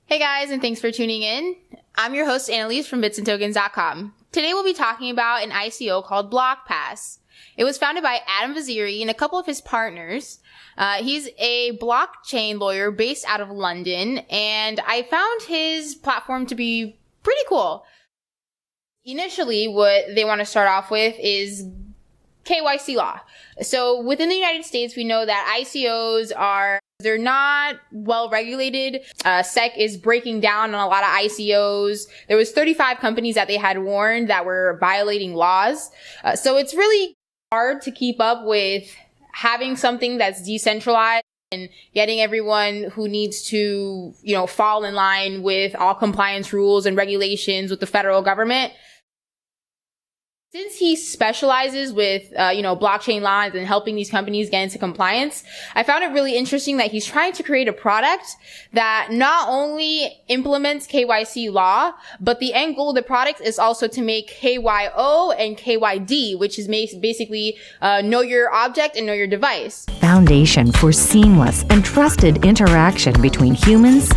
Hey guys, and thanks for tuning in. I'm your host, Annalise from bitsandtokens.com. Today we'll be talking about an ICO called Blockpass. It was founded by Adam Vaziri and a couple of his partners. He's a blockchain lawyer based out of London, and I found his platform to be pretty cool. Initially, what they want to start off with is KYC law. So within the United States, we know that ICOs they're not well regulated. SEC is breaking down on a lot of ICOs. There was 35 companies that they had warned that were violating laws. So it's really hard to keep up with having something that's decentralized and getting everyone who needs to, fall in line with all compliance rules and regulations with the federal government. Since he specializes with, blockchain laws and helping these companies get into compliance, I found it really interesting that he's trying to create a product that not only implements KYC law, but the end goal of the product is also to make KYO and KYD, which is basically know your object and know your device. Foundation for seamless and trusted interaction between humans,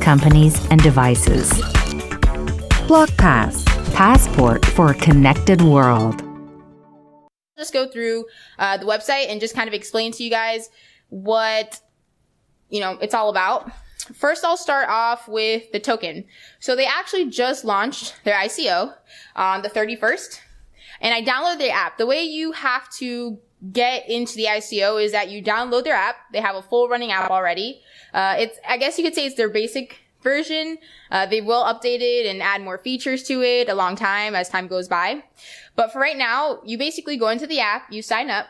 companies, and devices. Blockpass. Passport for a connected world. Just go through the website and just kind of explain to you guys what, it's all about. First, I'll start off with the token. So they actually just launched their ICO on the 31st, and I downloaded their app. The way you have to get into the ICO is that you download their app. They have a full running app already. I guess you could say it's their basic version. They will update it and add more features to it along time as time goes by. But for right now, you basically go into the app, you sign up.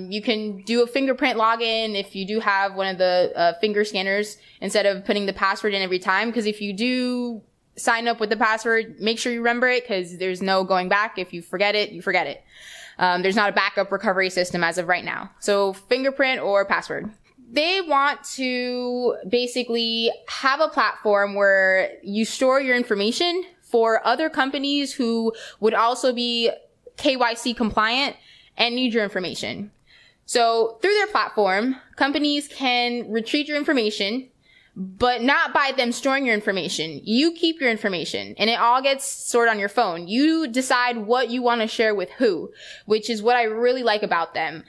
You can do a fingerprint login if you do have one of the finger scanners instead of putting the password in every time. Because if you do sign up with the password, make sure you remember it, because there's no going back. If you forget it, you forget it. There's not a backup recovery system as of right now. So fingerprint or password. They want to basically have a platform where you store your information for other companies who would also be KYC compliant and need your information. So through their platform, companies can retrieve your information, but not by them storing your information. You keep your information, and it all gets stored on your phone. You decide what you want to share with who, which is what I really like about them.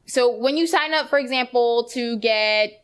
So when you sign up, for example, to get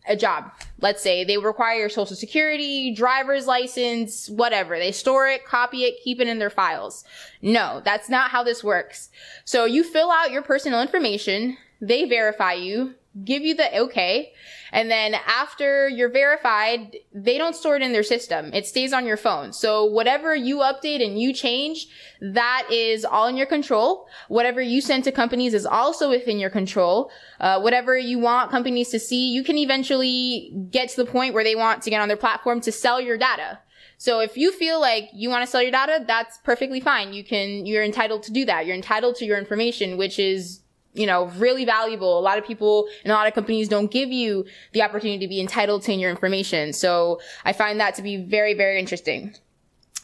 a job, let's say they require your social security, driver's license, whatever. They store it, copy it, keep it in their files. No, that's not how this works. So you fill out your personal information, they verify you, give you the okay, and then after you're verified, they don't store it in their system. It stays on your phone. So whatever you update and you change, that is all in your control. Whatever you send to companies is also within your control. Whatever you want companies to see, you can eventually get to the point where they want to get on their platform to sell your data. So if you feel like you want to sell your data, that's perfectly fine. You're entitled to do that. You're entitled to your information, which is really valuable. A lot of people and a lot of companies don't give you the opportunity to be entitled to your information. So I find that to be very, very interesting.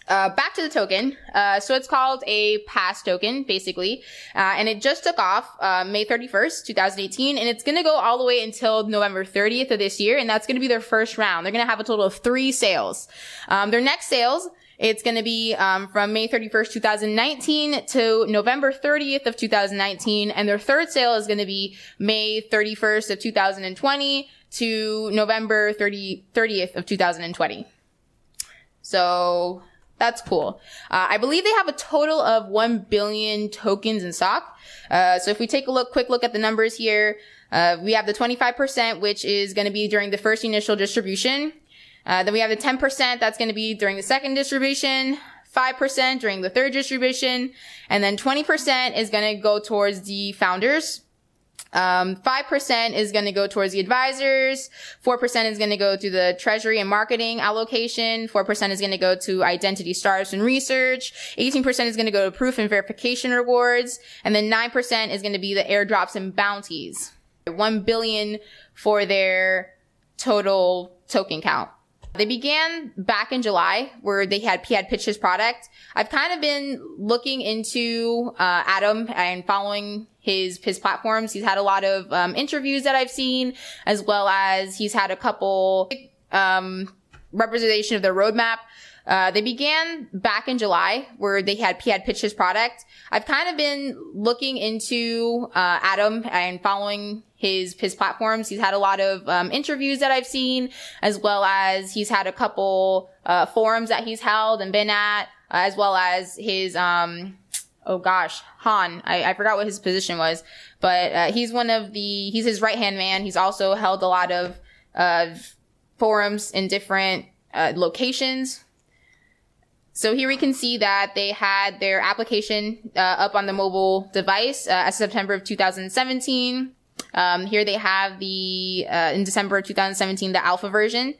Back to the token. So it's called a pass token, basically. And it just took off, May 31st, 2018. And it's going to go all the way until November 30th of this year. And that's going to be their first round. They're going to have a total of 3 sales. Their next sales, it's going to be from May 31st, 2019 to November 30th of 2019. And their third sale is going to be May 31st of 2020 to November 30th of 2020. So that's cool. I believe they have a total of 1 billion tokens in stock. So if we take a quick look at the numbers here, we have the 25%, which is going to be during the first initial distribution. Then we have the 10% that's going to be during the second distribution, 5% during the third distribution, and then 20% is going to go towards the founders. 5% is going to go towards the advisors. 4% is going to go to the treasury and marketing allocation. 4% is going to go to identity startups and research. 18% is going to go to proof and verification rewards. And then 9% is going to be the airdrops and bounties. 1 billion for their total token count. They began back in July, where he had pitched his product. I've kind of been looking into Adam and following his platforms. He's had a lot of interviews that I've seen, as well as he's had a couple representation of their roadmap. They began back in July, where he had pitched his product. I've kind of been looking into Adam and following his platforms. He's had a lot of interviews that I've seen, as well as he's had a couple forums that he's held and been at, as well as his Han. I forgot what his position was, but he's his right-hand man. He's also held a lot of forums in different locations. So here we can see that they had their application up on the mobile device as September of 2017. Here they have in December of 2017, the alpha version.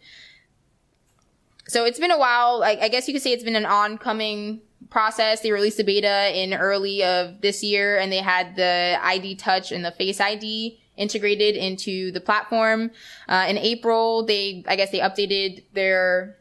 So it's been a while. I guess you could say it's been an oncoming process. They released the beta in early of this year, and they had the ID Touch and the Face ID integrated into the platform. In April, they updated their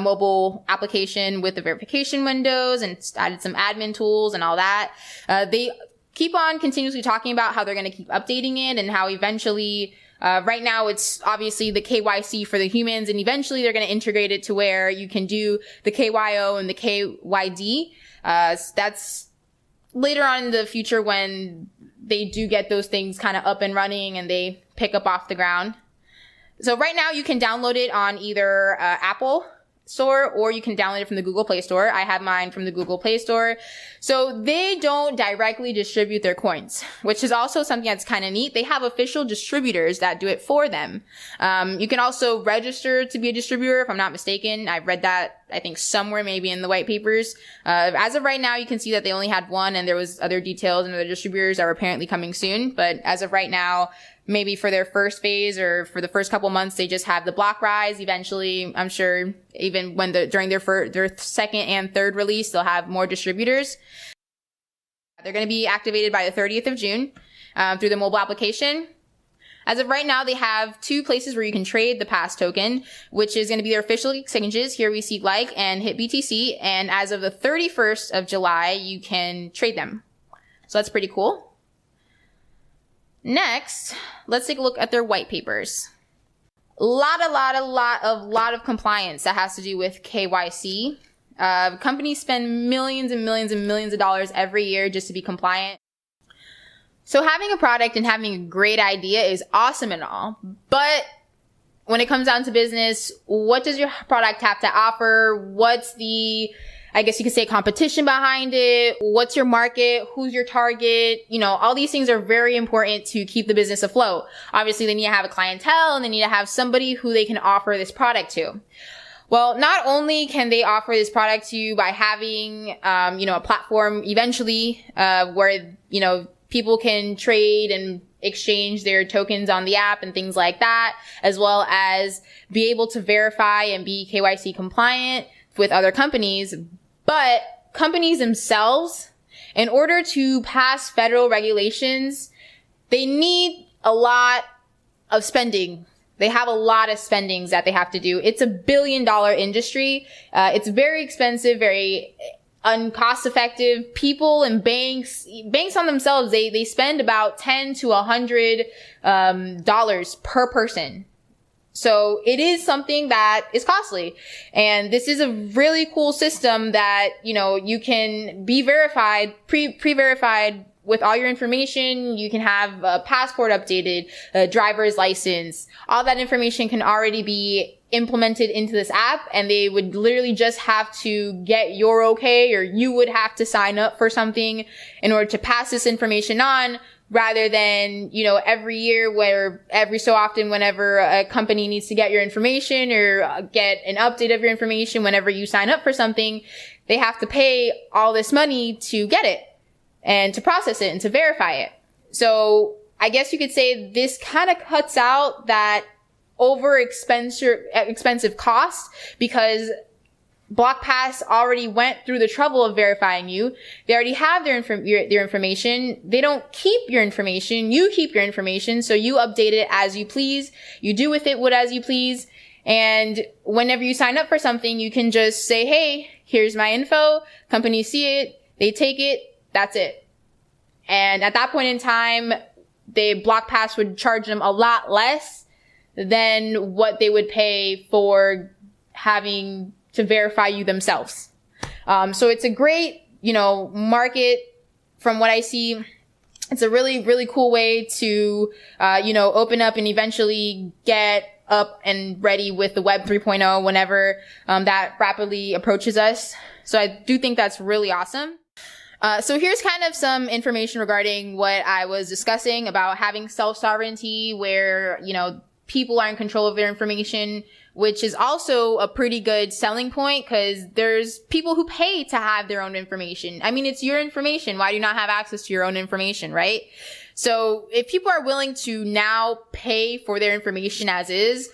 mobile application with the verification windows and added some admin tools and all that. They keep on continuously talking about how they're going to keep updating it, and how eventually, right now it's obviously the KYC for the humans, and eventually they're going to integrate it to where you can do the KYO and the KYD. That's later on in the future when they do get those things kind of up and running and they pick up off the ground. So right now you can download it on either Apple Store, or you can download it from the Google Play Store. I have mine from the Google Play Store. So they don't directly distribute their coins, which is also something that's kind of neat. They have official distributors that do it for them. You can also register to be a distributor, if I'm not mistaken. I've read that, I think, somewhere maybe in the white papers. As of right now, you can see that they only had one, and there was other details and other distributors are apparently coming soon. But as of right now, maybe for their first phase or for the first couple months, they just have the block rise. Eventually, I'm sure even when during their second and third release, they'll have more distributors. They're going to be activated by the 30th of June through the mobile application. As of right now, they have 2 places where you can trade the PASS token, which is going to be their official exchanges. Here we see Like and HitBTC. And as of the 31st of July, you can trade them. So that's pretty cool. Next, let's take a look at their white papers. A lot of compliance that has to do with KYC. Companies spend millions and millions and millions of dollars every year just to be compliant. So having a product and having a great idea is awesome and all, but when it comes down to business, what does your product have to offer? What's the, I guess you could say, competition behind it? What's your market? Who's your target? All these things are very important to keep the business afloat. Obviously, they need to have a clientele, and they need to have somebody who they can offer this product to. Well, not only can they offer this product to you by having, a platform eventually, where, people can trade and exchange their tokens on the app and things like that, as well as be able to verify and be KYC compliant with other companies. But companies themselves, in order to pass federal regulations, they need a lot of spending. They have a lot of spendings that they have to do. It's $1 billion industry. It's very expensive, very uncost effective. People and banks on themselves, they spend about $10 to $100 per person. So it is something that is costly. And this is a really cool system that, you can be verified, pre-verified with all your information. You can have a passport updated, a driver's license. All that information can already be implemented into this app, and they would literally just have to get your okay, or you would have to sign up for something in order to pass this information on, rather than, every year, where every so often, whenever a company needs to get your information or get an update of your information, whenever you sign up for something, they have to pay all this money to get it and to process it and to verify it. So I guess you could say this kind of cuts out that expensive cost, because Blockpass already went through the trouble of verifying you. They already have their information. They don't keep your information. You keep your information. So you update it as you please. You do with it what as you please. And whenever you sign up for something, you can just say, hey, here's my info. Companies see it. They take it. That's it. And at that point in time, Blockpass would charge them a lot less than what they would pay for having to verify you themselves. So it's a great, market from what I see. It's a really, really cool way to, open up and eventually get up and ready with the Web 3.0 whenever that rapidly approaches us. So I do think that's really awesome. So here's kind of some information regarding what I was discussing about having self-sovereignty where, people are in control of their information, which is also a pretty good selling point because there's people who pay to have their own information. I mean, it's your information. Why do you not have access to your own information, right? So if people are willing to now pay for their information as is,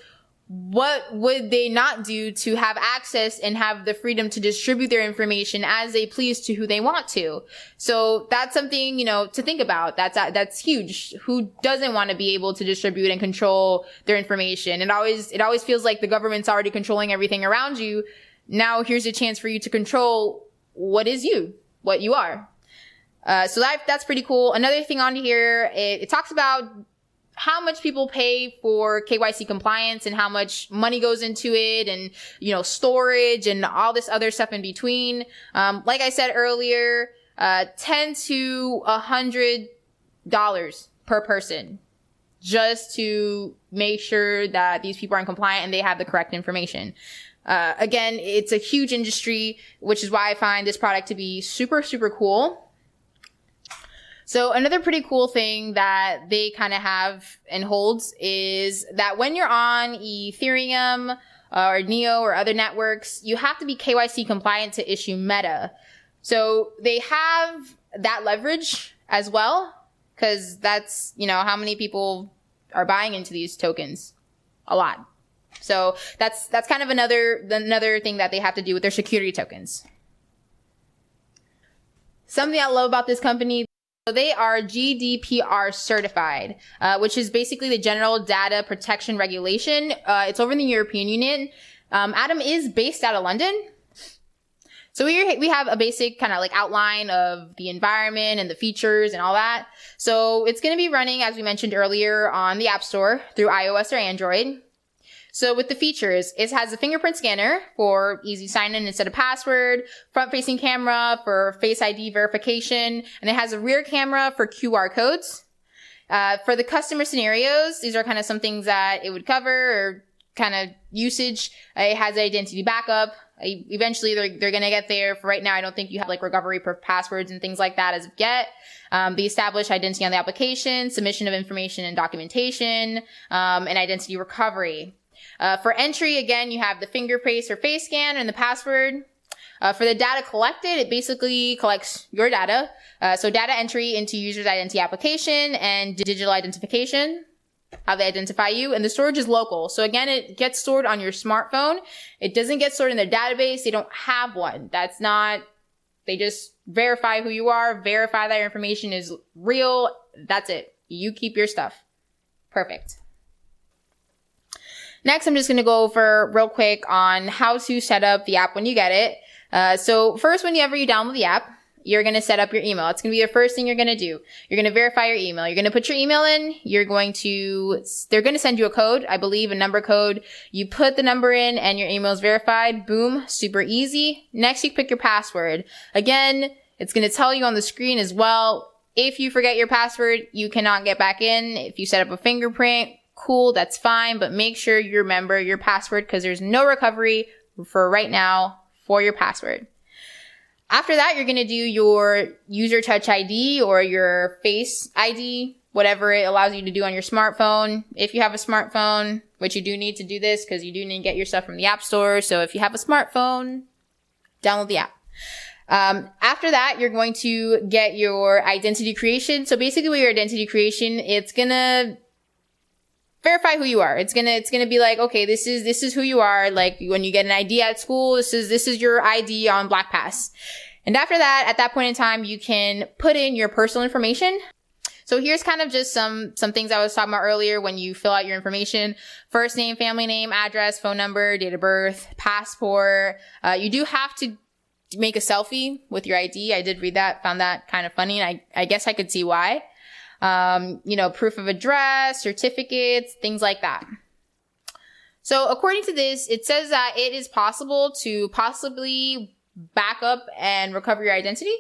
what would they not do to have access and have the freedom to distribute their information as they please to who they want to? So that's something, to think about. That's huge. Who doesn't want to be able to distribute and control their information? It always feels like the government's already controlling everything around you. Now here's a chance for you to control what is you, what you are. So that's pretty cool. Another thing on here, it talks about how much people pay for KYC compliance and how much money goes into it and, storage and all this other stuff in between. Like I said earlier, $10 to $100 per person just to make sure that these people are in compliant and they have the correct information. Again, it's a huge industry, which is why I find this product to be super, super cool. So another pretty cool thing that they kind of have and holds is that when you're on Ethereum or Neo or other networks, you have to be KYC compliant to issue Meta. So they have that leverage as well, because that's, how many people are buying into these tokens? A lot. So that's kind of another thing that they have to do with their security tokens. Something I love about this company, so they are GDPR certified, which is basically the General Data Protection Regulation. It's over in the European Union. Adam is based out of London. So we have a basic kind of like outline of the environment and the features and all that. So it's going to be running, as we mentioned earlier, on the App Store through iOS or Android. So with the features, it has a fingerprint scanner for easy sign-in instead of password, front-facing camera for Face ID verification, and it has a rear camera for QR codes. For the customer scenarios, these are kind of some things that it would cover or kind of usage. It has identity backup. Eventually, they're going to get there. For right now, I don't think you have like recovery for passwords and things like that as of yet. The established identity on the application, submission of information and documentation, and identity recovery. For entry, again, you have the fingerprint or face scan and the password. For the data collected, it basically collects your data. So data entry into user's identity application and digital identification, how they identify you. And the storage is local. So again, it gets stored on your smartphone. It doesn't get stored in their database. They don't have one. They just verify who you are, verify that your information is real. That's it. You keep your stuff. Perfect. Next, I'm just going to go over real quick on how to set up the app when you get it. So first, whenever you download the app, you're going to set up your email. It's going to be the first thing you're going to do. You're going to verify your email. You're going to put your email in. They're going to send you a code, I believe, a number code. You put the number in and your email is verified. Boom. Super easy. Next, you pick your password. Again, it's going to tell you on the screen as well. If you forget your password, you cannot get back in. If you set up a fingerprint, cool, that's fine, but make sure you remember your password because there's no recovery for right now for your password. After that, you're going to do your user touch ID or your face ID, whatever it allows you to do on your smartphone. If you have a smartphone, which you do need to do this because you do need to get your stuff from the App Store. So if you have a smartphone, download the app. After that, you're going to get your identity creation. So basically with your identity creation, it's going to verify who you are. It's gonna be like, okay, this is who you are. Like when you get an ID at school, this is your ID on Blockpass. And after that, at that point in time, you can put in your personal information. So here's kind of just some things I was talking about earlier when you fill out your information. First name, family name, address, phone number, date of birth, passport. You do have to make a selfie with your ID. I did read that, found that kind of funny, and I guess I could see why. Proof of address, certificates, things like that. So according to this, it says that it is possible to possibly back up and recover your identity.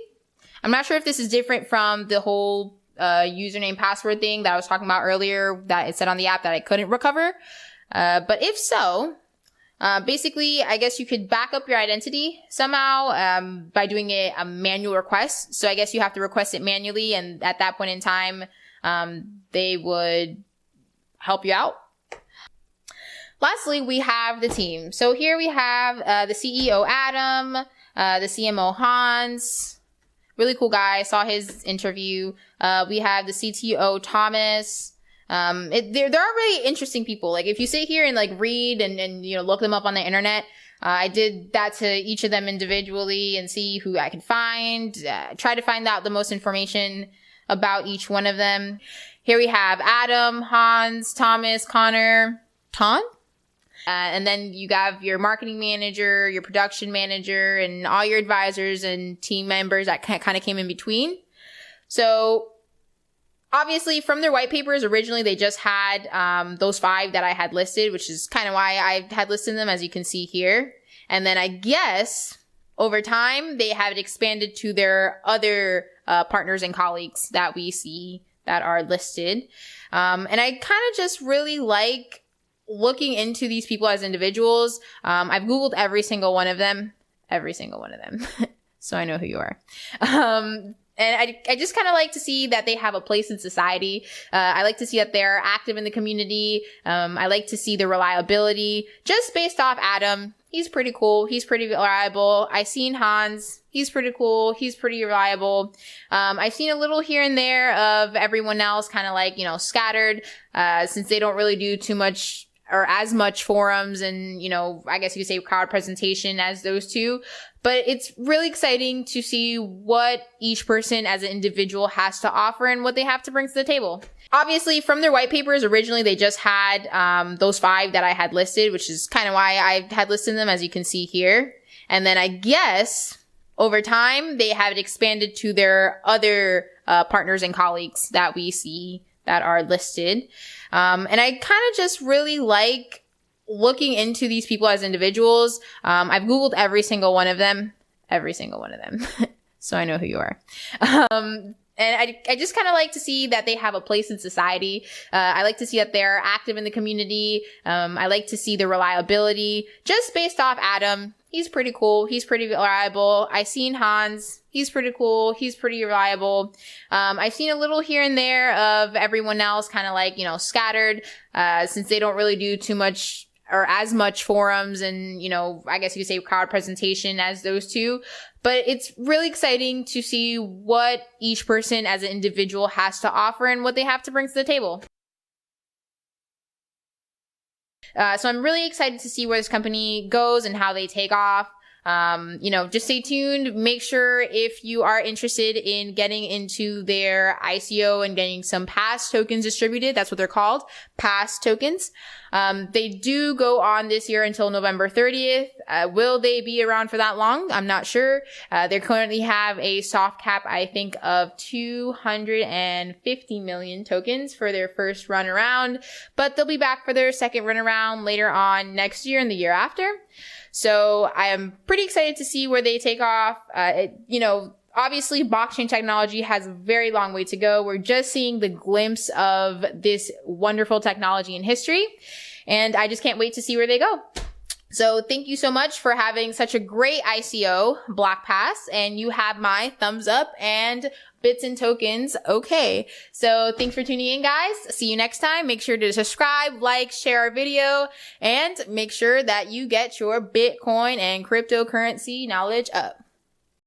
I'm not sure if this is different from the whole username password thing that I was talking about earlier that it said on the app that I couldn't recover. But if so, basically, I guess you could back up your identity somehow by doing a manual request. So I guess you have to request it manually, and at that point in time, they would help you out. Lastly, we have the team. So here we have the CEO, Adam, the CMO, Hans. Really cool guy. I saw his interview. We have the CTO, Thomas. They're really interesting people. Like, if you sit here and like read and you know, look them up on the internet, I did that to each of them individually and see who I could find, try to find out the most information about each one of them. Here we have Adam, Hans, Thomas, Connor, Ton. And then you have your marketing manager, your production manager, and all your advisors and team members that kind of came in between. So obviously from their white papers, originally they just had those 5 that I had listed, which is kind of why I had listed them, as you can see here. And then I guess over time they have expanded to their other partners and colleagues that we see that are listed. And I kind of just really like looking into these people as individuals. I've Googled every single one of them. So I know who you are. And I just kind of like to see that they have a place in society. I like to see that they're active in the community. I like to see the reliability. Just based off Adam, he's pretty cool. He's pretty reliable. I seen Hans. He's pretty cool. He's pretty reliable. I've seen a little here and there of everyone else kind of like, you know, scattered, since they don't really do too much or as much forums and, you know, I guess you could say crowd presentation as those two. But it's really exciting to see what each person as an individual has to offer and what they have to bring to the table. Obviously, from their white papers, originally they just had those 5 that I had listed, which is kind of why I had listed them, as you can see here. And then I guess over time, they have expanded to their other partners and colleagues that we see that are listed. And I kind of just really like looking into these people as individuals. I've Googled every single one of them. So I know who you are. And I just kind of like to see that they have a place in society. I like to see that they're active in the community. I like to see the reliability. Just based off Adam, he's pretty cool. He's pretty reliable. I seen Hans. He's pretty cool. He's pretty reliable. I've seen a little here and there of everyone else kind of like, you know, scattered, since they don't really do too much or as much forums and, you know, I guess you could say crowd presentation as those two. But it's really exciting to see what each person as an individual has to offer and what they have to bring to the table. So I'm really excited to see where this company goes and how they take off. You know, just stay tuned. Make sure if you are interested in getting into their ICO and getting some pass tokens distributed, that's what they're called, pass tokens. They do go on this year until November 30th. Will they be around for that long? I'm not sure. They currently have a soft cap, I think, of 250 million tokens for their first run around, but they'll be back for their second run around later on next year and the year after. So I am pretty excited to see where they take off. You know, obviously blockchain technology has a very long way to go. We're just seeing the glimpse of this wonderful technology in history, and I just can't wait to see where they go. So thank you so much for having such a great ICO, Blockpass, and you have my thumbs up and bits and tokens. Okay. So thanks for tuning in, guys. See you next time. Make sure to subscribe, like, share our video, and make sure that you get your Bitcoin and cryptocurrency knowledge up.